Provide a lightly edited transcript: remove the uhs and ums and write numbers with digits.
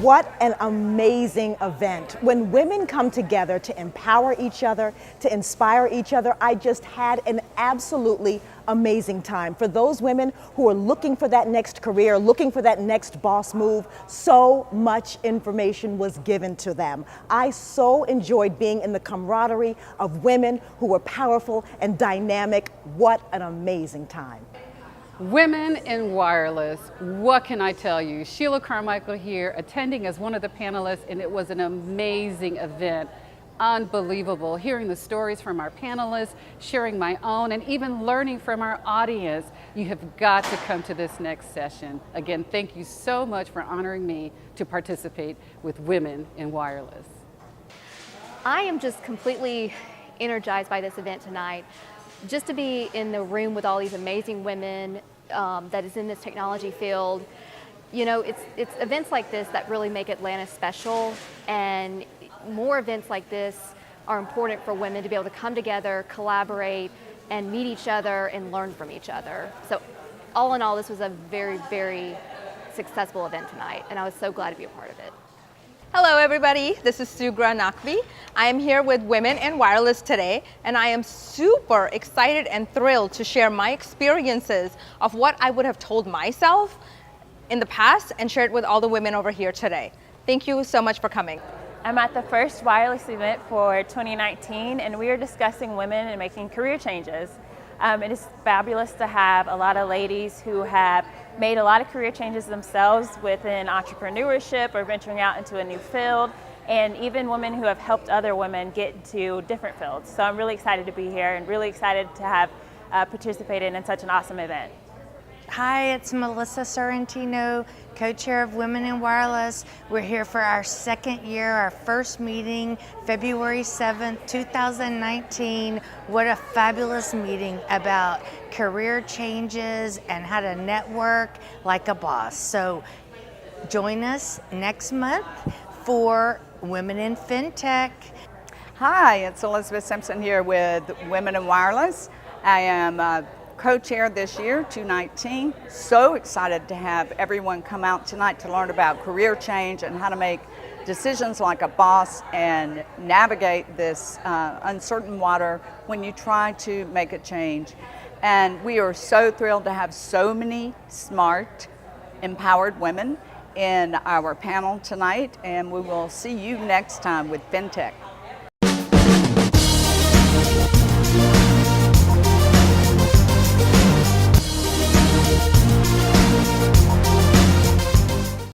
What an amazing event. When women come together to empower each other, to inspire each other, I just had an absolutely amazing time. For those women who are looking for that next career, looking for that next boss move, so much information was given to them. I so enjoyed being in the camaraderie of women who were powerful and dynamic. What an amazing time. Women in wireless, what can I tell you? Sheila Carmichael here, attending as one of the panelists, and it was an amazing event. Unbelievable. Hearing the stories from our panelists, sharing my own, and even learning from our audience. You have got to come to this next session. Again, thank you so much for honoring me to participate with Women in Wireless. I am just completely energized by this event tonight. Just to be in the room with all these amazing women that is in this technology field, you know, it's events like this that really make Atlanta special, and more events like this are important for women to be able to come together, collaborate, and meet each other and learn from each other. So all in all, this was a very, very successful event tonight, and I was so glad to be a part of it. Hello everybody, this is Sugra Nakvi. I am here with Women in Wireless today, and I am super excited and thrilled to share my experiences of what I would have told myself in the past and share it with all the women over here today. Thank you so much for coming. I'm at the first wireless event for 2019, and we are discussing women and making career changes. It is fabulous to have a lot of ladies who have made a lot of career changes themselves within entrepreneurship or venturing out into a new field, and even women who have helped other women get into different fields. So I'm really excited to be here and really excited to have participated in such an awesome event. Hi, it's Melissa Sorrentino, co-chair of Women in Wireless. We're here for our second year, our first meeting, February 7th, 2019. What a fabulous meeting about career changes and how to network like a boss. So join us next month for Women in FinTech. Hi, it's Elizabeth Simpson here with Women in Wireless. I am co-chair this year, 2019. So excited to have everyone come out tonight to learn about career change and how to make decisions like a boss and navigate this uncertain water when you try to make a change. And we are so thrilled to have so many smart, empowered women in our panel tonight, and we will see you next time with FinTech.